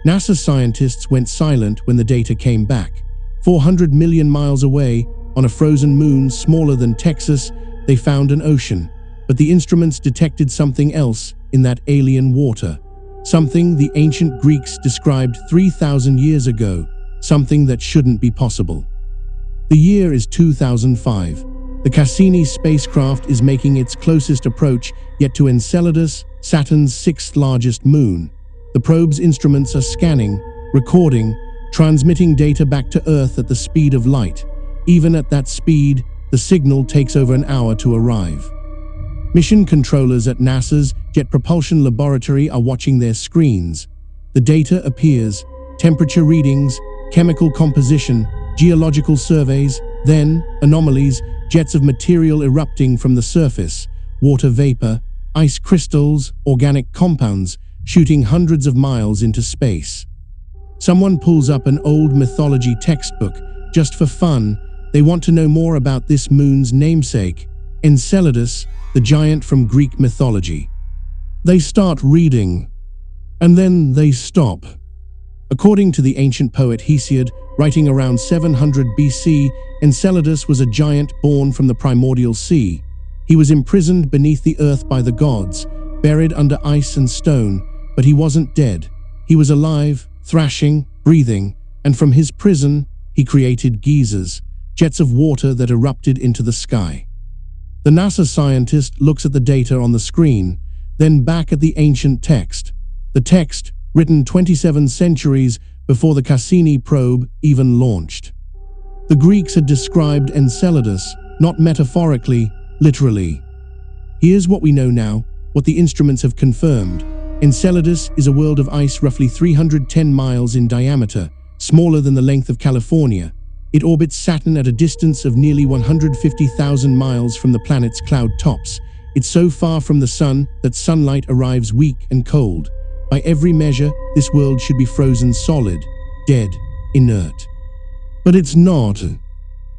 NASA scientists went silent when the data came back. 400 million miles away, on a frozen moon smaller than Texas, they found an ocean. But the instruments detected something else in that alien water. Something the ancient Greeks described 3,000 years ago. Something that shouldn't be possible. The year is 2005. The Cassini spacecraft is making its closest approach yet to Enceladus, Saturn's sixth largest moon. The probe's instruments are scanning, recording, transmitting data back to Earth at the speed of light. Even at that speed, the signal takes over an hour to arrive. Mission controllers at NASA's Jet Propulsion Laboratory are watching their screens. The data appears, temperature readings, chemical composition, geological surveys, then anomalies, jets of material erupting from the surface, water vapor, ice crystals, organic compounds, shooting hundreds of miles into space. Someone pulls up an old mythology textbook, just for fun. They want to know more about this moon's namesake, Enceladus, the giant from Greek mythology. They start reading, and then they stop. According to the ancient poet Hesiod, writing around 700 BC, Enceladus was a giant born from the primordial sea. He was imprisoned beneath the earth by the gods, buried under ice and stone, but he wasn't dead. He was alive, thrashing, breathing, and from his prison, he created geysers, jets of water that erupted into the sky. The NASA scientist looks at the data on the screen, then back at the ancient text. The text, written 27 centuries before the Cassini probe even launched. The Greeks had described Enceladus, not metaphorically, literally. Here's what we know now, what the instruments have confirmed. Enceladus is a world of ice roughly 310 miles in diameter, smaller than the length of California. It orbits Saturn at a distance of nearly 150,000 miles from the planet's cloud tops. It's so far from the sun that sunlight arrives weak and cold. By every measure, this world should be frozen solid, dead, inert. But it's not.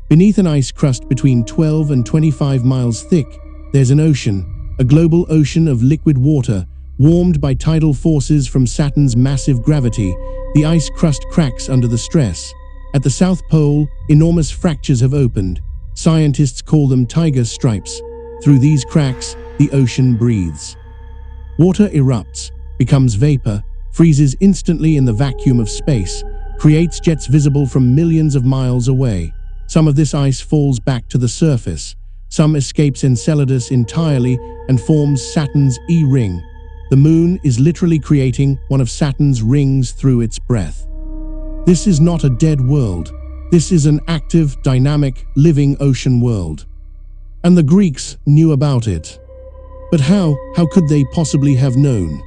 Beneath an ice crust between 12 and 25 miles thick, there's an ocean, a global ocean of liquid water, warmed by tidal forces from Saturn's massive gravity. The ice crust cracks under the stress. At the South Pole, enormous fractures have opened. Scientists call them tiger stripes. Through these cracks, the ocean breathes. Water erupts, becomes vapor, freezes instantly in the vacuum of space, creates jets visible from millions of miles away. Some of this ice falls back to the surface. Some escapes Enceladus entirely and forms Saturn's E-ring. The moon is literally creating one of Saturn's rings through its breath. This is not a dead world. This is an active, dynamic, living ocean world. And the Greeks knew about it. But how could they possibly have known?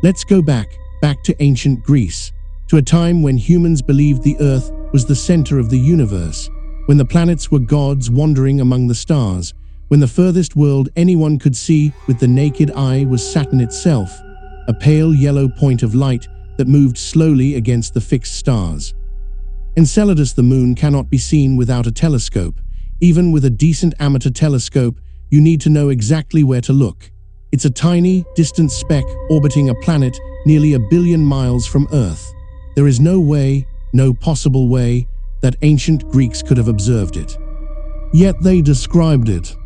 Let's go back to ancient Greece, to a time when humans believed the Earth was the center of the universe, when the planets were gods wandering among the stars, when the furthest world anyone could see with the naked eye was Saturn itself, a pale yellow point of light that moved slowly against the fixed stars. Enceladus, the moon, cannot be seen without a telescope. Even with a decent amateur telescope, you need to know exactly where to look. It's a tiny, distant speck orbiting a planet nearly 1 billion miles from Earth. There is no way, no possible way, that ancient Greeks could have observed it. Yet they described it.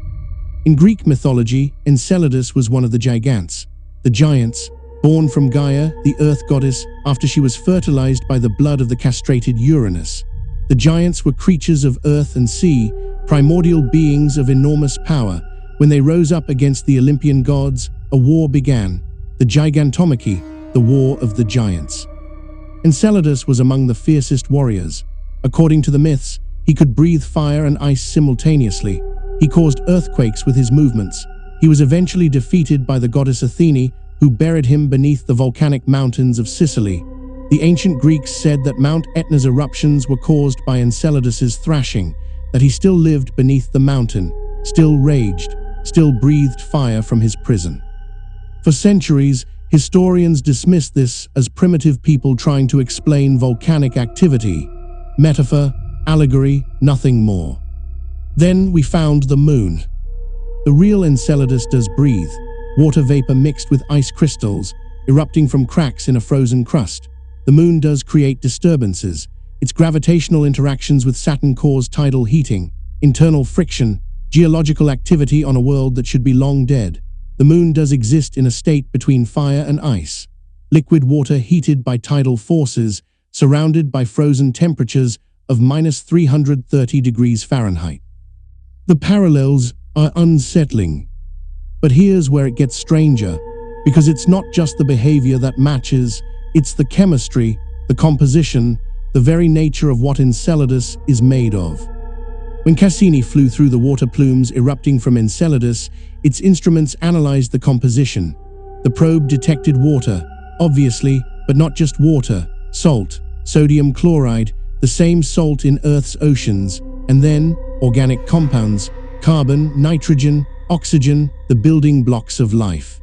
In Greek mythology, Enceladus was one of the gigantes, the giants, born from Gaia, the earth goddess, after she was fertilized by the blood of the castrated Uranus. The giants were creatures of earth and sea, primordial beings of enormous power. When they rose up against the Olympian gods, a war began, the Gigantomachy, the War of the Giants. Enceladus was among the fiercest warriors. According to the myths, he could breathe fire and ice simultaneously. He caused earthquakes with his movements. He was eventually defeated by the goddess Athene, who buried him beneath the volcanic mountains of Sicily. The ancient Greeks said that Mount Etna's eruptions were caused by Enceladus's thrashing, that he still lived beneath the mountain, still raged, still breathed fire from his prison. For centuries, historians dismissed this as primitive people trying to explain volcanic activity. Metaphor, allegory, nothing more. Then we found the moon. The real Enceladus does breathe, water vapor mixed with ice crystals, erupting from cracks in a frozen crust. the moon does create disturbances. Its gravitational interactions with Saturn cause tidal heating, internal friction, geological activity on a world that should be long dead. The moon does exist in a state between fire and ice. Liquid water heated by tidal forces, surrounded by frozen temperatures of -330 degrees Fahrenheit. The parallels are unsettling. But here's where it gets stranger, because it's not just the behavior that matches, it's the chemistry, the composition, the very nature of what Enceladus is made of. When Cassini flew through the water plumes erupting from Enceladus, its instruments analyzed the composition. The probe detected water, obviously, but not just water, salt, sodium chloride, the same salt in Earth's oceans, and then organic compounds, carbon, nitrogen, oxygen, the building blocks of life.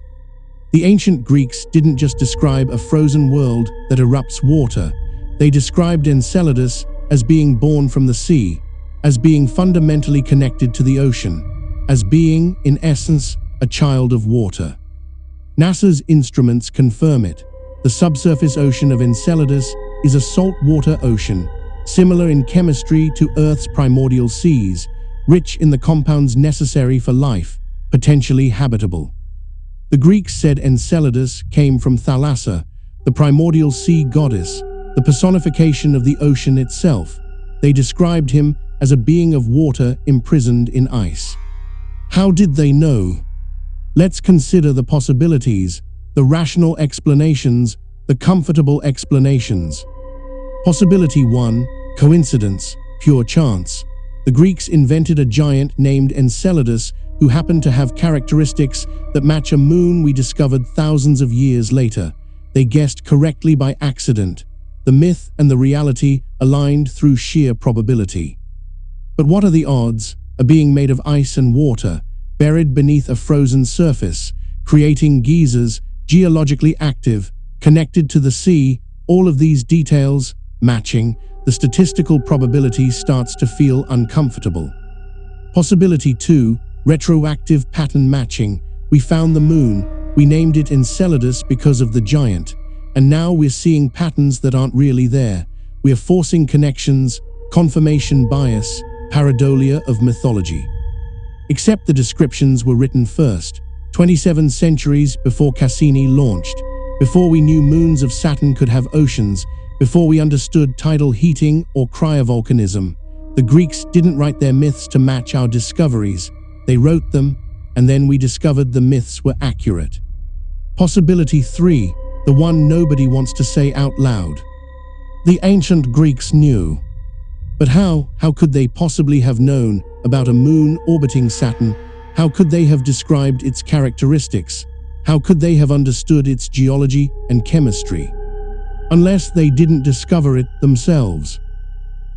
The ancient Greeks didn't just describe a frozen world that erupts water. They described Enceladus as being born from the sea, as being fundamentally connected to the ocean, as being, in essence, a child of water. NASA's instruments confirm it. The subsurface ocean of Enceladus is a saltwater ocean, similar in chemistry to Earth's primordial seas, rich in the compounds necessary for life, potentially habitable. The Greeks said Enceladus came from Thalassa, the primordial sea goddess, the personification of the ocean itself. They described him as a being of water imprisoned in ice. How did they know? Let's consider the possibilities, the rational explanations, the comfortable explanations. Possibility 1, coincidence, pure chance. The Greeks invented a giant named Enceladus who happened to have characteristics that match a moon we discovered thousands of years later. They guessed correctly by accident. The myth and the reality aligned through sheer probability. But what are the odds? A being made of ice and water, buried beneath a frozen surface, creating geysers, geologically active, connected to the sea, all of these details matching, the statistical probability starts to feel uncomfortable. Possibility 2, retroactive pattern matching. We found the moon, we named it Enceladus because of the giant, and now we're seeing patterns that aren't really there. We are forcing connections, confirmation bias, pareidolia of mythology. Except the descriptions were written first, 27 centuries before Cassini launched, before we knew moons of Saturn could have oceans, before we understood tidal heating or cryovolcanism. The Greeks didn't write their myths to match our discoveries. They wrote them, and then we discovered the myths were accurate. Possibility 3, the one nobody wants to say out loud. The ancient Greeks knew. But how could they possibly have known about a moon orbiting Saturn? How could they have described its characteristics? How could they have understood its geology and chemistry? Unless they didn't discover it themselves.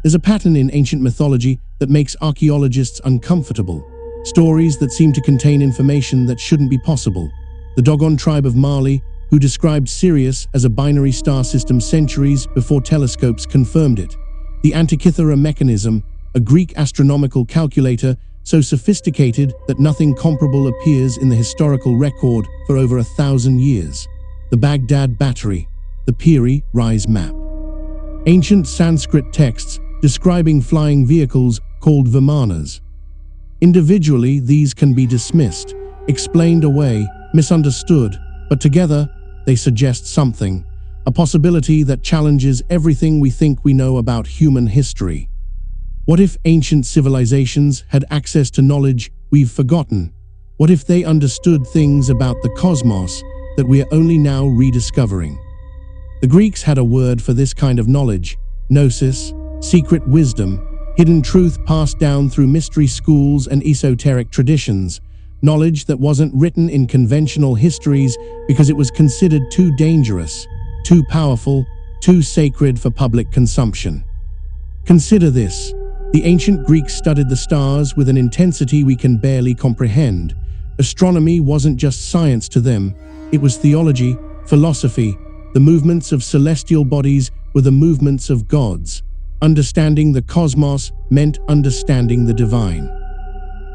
There's a pattern in ancient mythology that makes archaeologists uncomfortable. Stories that seem to contain information that shouldn't be possible. The Dogon tribe of Mali, who described Sirius as a binary star system centuries before telescopes confirmed it. The Antikythera mechanism, a Greek astronomical calculator so sophisticated that nothing comparable appears in the historical record for over 1,000 years. The Baghdad battery, the Piri Rise map. Ancient Sanskrit texts describing flying vehicles called vimanas. Individually, these can be dismissed, explained away, misunderstood, but together, they suggest something, a possibility that challenges everything we think we know about human history. What if ancient civilizations had access to knowledge we've forgotten? What if they understood things about the cosmos that we are only now rediscovering? The Greeks had a word for this kind of knowledge, gnosis, secret wisdom, hidden truth passed down through mystery schools and esoteric traditions, knowledge that wasn't written in conventional histories because it was considered too dangerous, too powerful, too sacred for public consumption. Consider this. The ancient Greeks studied the stars with an intensity we can barely comprehend. Astronomy wasn't just science to them, it was theology, philosophy. The movements of celestial bodies were the movements of gods. Understanding the cosmos meant understanding the divine.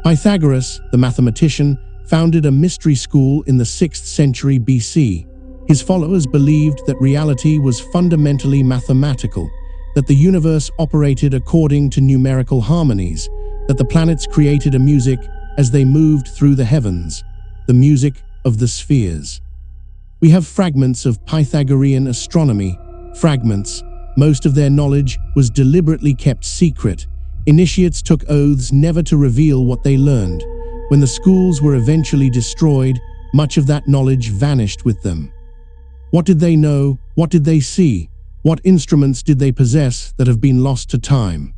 Pythagoras, the mathematician, founded a mystery school in the 6th century BC. His followers believed that reality was fundamentally mathematical, that the universe operated according to numerical harmonies, that the planets created a music as they moved through the heavens, the music of the spheres. We have fragments of Pythagorean astronomy, fragments. Most of their knowledge was deliberately kept secret. Initiates took oaths never to reveal what they learned. When the schools were eventually destroyed, much of that knowledge vanished with them. What did they know? What did they see? What instruments did they possess that have been lost to time?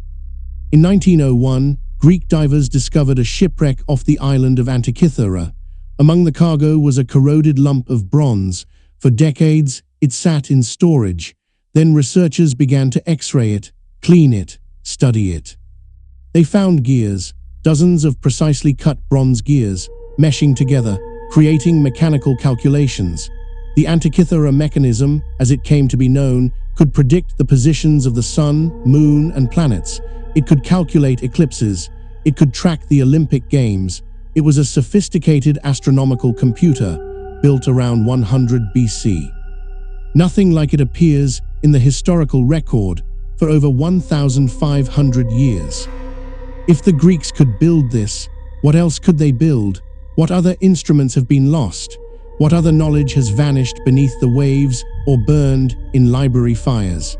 In 1901, Greek divers discovered a shipwreck off the island of Antikythera. Among the cargo was a corroded lump of bronze. For decades, it sat in storage. Then researchers began to X-ray it, clean it, study it. They found gears, dozens of precisely cut bronze gears, meshing together, creating mechanical calculations. The Antikythera mechanism, as it came to be known, could predict the positions of the sun, moon, and planets. It could calculate eclipses. It could track the Olympic Games. It was a sophisticated astronomical computer, built around 100 BC. Nothing like it appears in the historical record for over 1,500 years. If the Greeks could build this, what else could they build? What other instruments have been lost? What other knowledge has vanished beneath the waves or burned in library fires?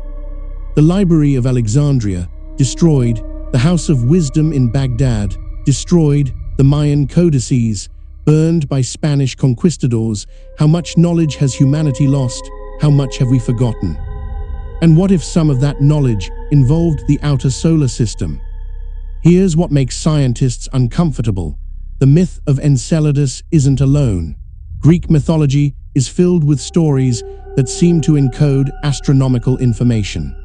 The Library of Alexandria, destroyed. The House of Wisdom in Baghdad, destroyed. The Mayan codices, burned by Spanish conquistadors. How much knowledge has humanity lost? How much have we forgotten? And what if some of that knowledge involved the outer solar system? Here's what makes scientists uncomfortable. The myth of Enceladus isn't alone. Greek mythology is filled with stories that seem to encode astronomical information.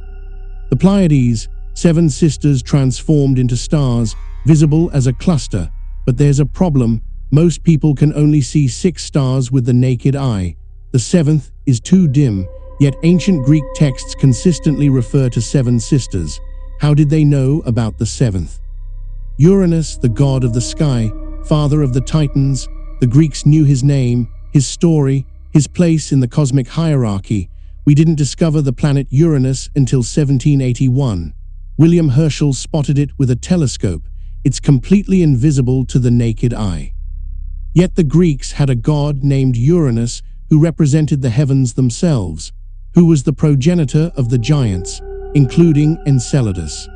The Pleiades, 7 sisters transformed into stars, visible as a cluster. But there's a problem. Most people can only see 6 stars with the naked eye. The 7th is too dim, yet ancient Greek texts consistently refer to 7 sisters. How did they know about the 7th? Uranus, the god of the sky, father of the Titans. The Greeks knew his name, his story, his place in the cosmic hierarchy. We didn't discover the planet Uranus until 1781. William Herschel spotted it with a telescope. It's completely invisible to the naked eye. Yet the Greeks had a god named Uranus who represented the heavens themselves, who was the progenitor of the giants, including Enceladus.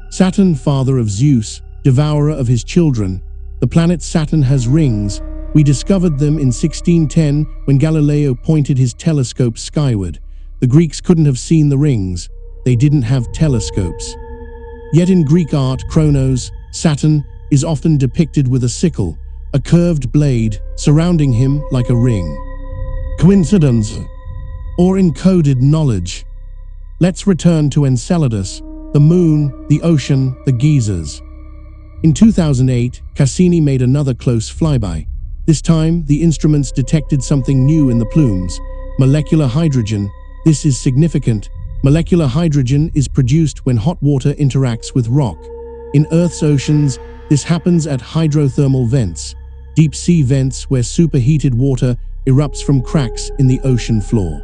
Saturn, father of Zeus, devourer of his children. The planet Saturn has rings. We discovered them in 1610 when Galileo pointed his telescope skyward. The Greeks couldn't have seen the rings. They didn't have telescopes. Yet in Greek art, Kronos, Saturn, is often depicted with a sickle, a curved blade, surrounding him like a ring. Coincidence? Or encoded knowledge? Let's return to Enceladus, the moon, the ocean, the geysers. In 2008, Cassini made another close flyby. This time, the instruments detected something new in the plumes: molecular hydrogen. This is significant. Molecular hydrogen is produced when hot water interacts with rock. In Earth's oceans, this happens at hydrothermal vents, deep sea vents where superheated water erupts from cracks in the ocean floor.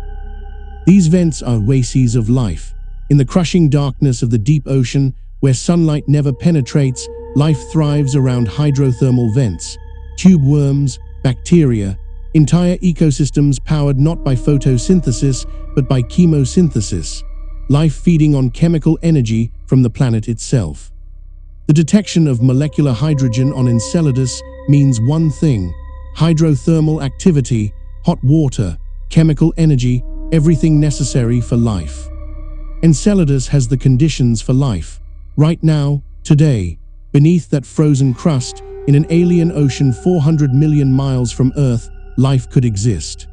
These vents are oases of life. In the crushing darkness of the deep ocean, where sunlight never penetrates, life thrives around hydrothermal vents. Tube worms, bacteria, entire ecosystems powered not by photosynthesis, but by chemosynthesis. Life feeding on chemical energy from the planet itself. The detection of molecular hydrogen on Enceladus means one thing: hydrothermal activity, hot water, chemical energy, everything necessary for life. Enceladus has the conditions for life. Right now, today, beneath that frozen crust, in an alien ocean 400 million miles from Earth, life could exist.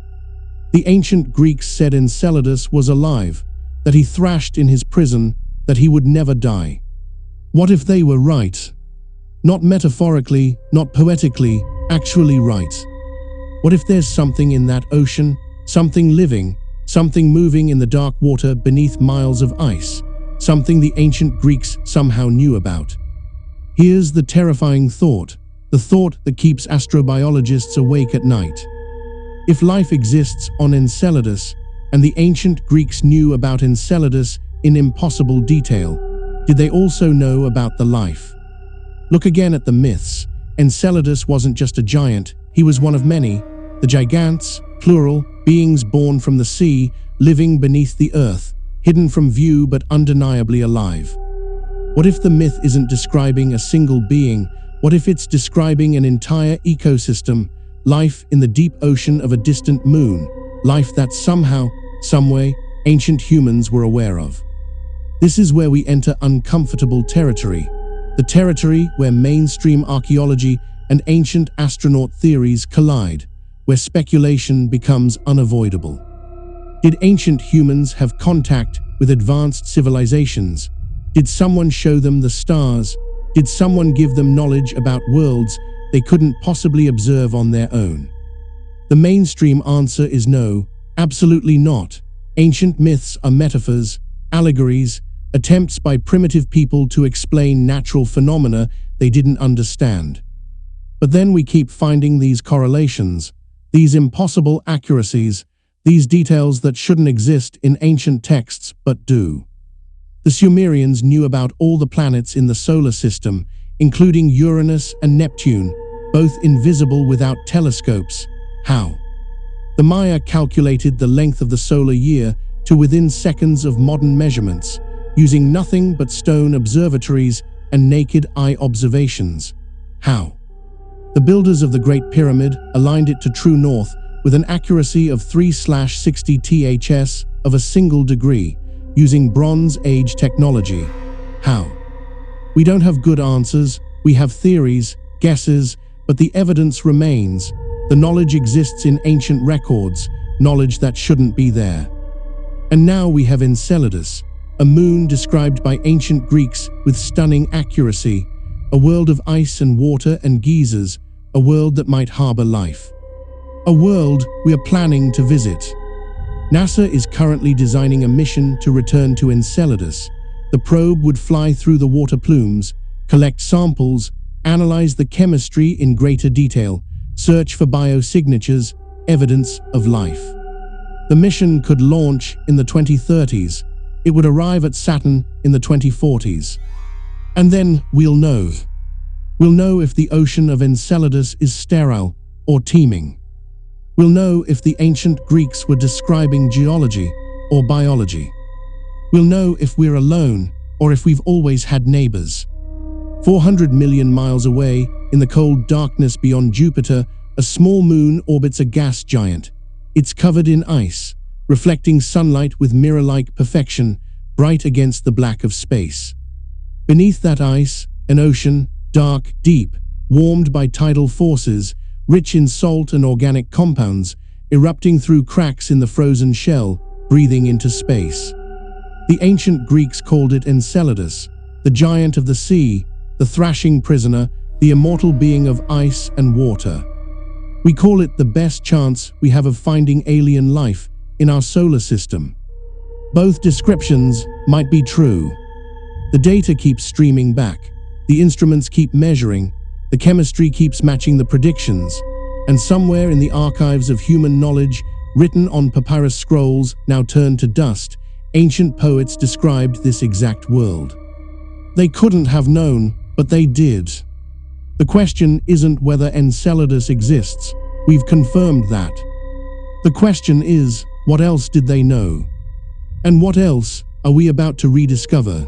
The ancient Greeks said Enceladus was alive, that he thrashed in his prison, that he would never die. What if they were right? Not metaphorically, not poetically, actually right. What if there's something in that ocean, something living, something moving in the dark water beneath miles of ice, something the ancient Greeks somehow knew about? Here's the terrifying thought, the thought that keeps astrobiologists awake at night. If life exists on Enceladus, and the ancient Greeks knew about Enceladus in impossible detail, did they also know about the life? Look again at the myths. Enceladus wasn't just a giant, he was one of many, the gigantes, plural, beings born from the sea, living beneath the earth, hidden from view but undeniably alive. What if the myth isn't describing a single being? What if it's describing an entire ecosystem, life in the deep ocean of a distant moon, life that somehow, someway, ancient humans were aware of? This is where we enter uncomfortable territory, the territory where mainstream archaeology and ancient astronaut theories collide, where speculation becomes unavoidable. Did ancient humans have contact with advanced civilizations? Did someone show them the stars? Did someone give them knowledge about worlds they couldn't possibly observe on their own? The mainstream answer is no, absolutely not. Ancient myths are metaphors, allegories, attempts by primitive people to explain natural phenomena they didn't understand. But then we keep finding these correlations, these impossible accuracies, these details that shouldn't exist in ancient texts but do. The Sumerians knew about all the planets in the solar system, including Uranus and Neptune, both invisible without telescopes. How? The Maya calculated the length of the solar year to within seconds of modern measurements, using nothing but stone observatories and naked eye observations. How? The builders of the Great Pyramid aligned it to true north with an accuracy of 3/60 ths of a single degree, using Bronze Age technology. How? We don't have good answers, we have theories, guesses, but the evidence remains. The knowledge exists in ancient records, knowledge that shouldn't be there. And now we have Enceladus, a moon described by ancient Greeks with stunning accuracy, a world of ice and water and geysers, a world that might harbor life. A world we are planning to visit. NASA is currently designing a mission to return to Enceladus. The probe would fly through the water plumes, collect samples, analyze the chemistry in greater detail, search for biosignatures, evidence of life. The mission could launch in the 2030s. It would arrive at Saturn in the 2040s. And then we'll know. We'll know if the ocean of Enceladus is sterile or teeming. We'll know if the ancient Greeks were describing geology or biology. We'll know if we're alone or if we've always had neighbors. 400 million miles away, in the cold darkness beyond Jupiter, a small moon orbits a gas giant. It's covered in ice, reflecting sunlight with mirror-like perfection, bright against the black of space. Beneath that ice, an ocean, dark, deep, warmed by tidal forces, rich in salt and organic compounds, erupting through cracks in the frozen shell, breathing into space. The ancient Greeks called it Enceladus, the giant of the sea, the thrashing prisoner, the immortal being of ice and water. We call it the best chance we have of finding alien life in our solar system. Both descriptions might be true. The data keeps streaming back, the instruments keep measuring, the chemistry keeps matching the predictions, and somewhere in the archives of human knowledge, written on papyrus scrolls now turned to dust, ancient poets described this exact world. They couldn't have known, but they did. The question isn't whether Enceladus exists. We've confirmed that. The question is, what else did they know? And what else are we about to rediscover?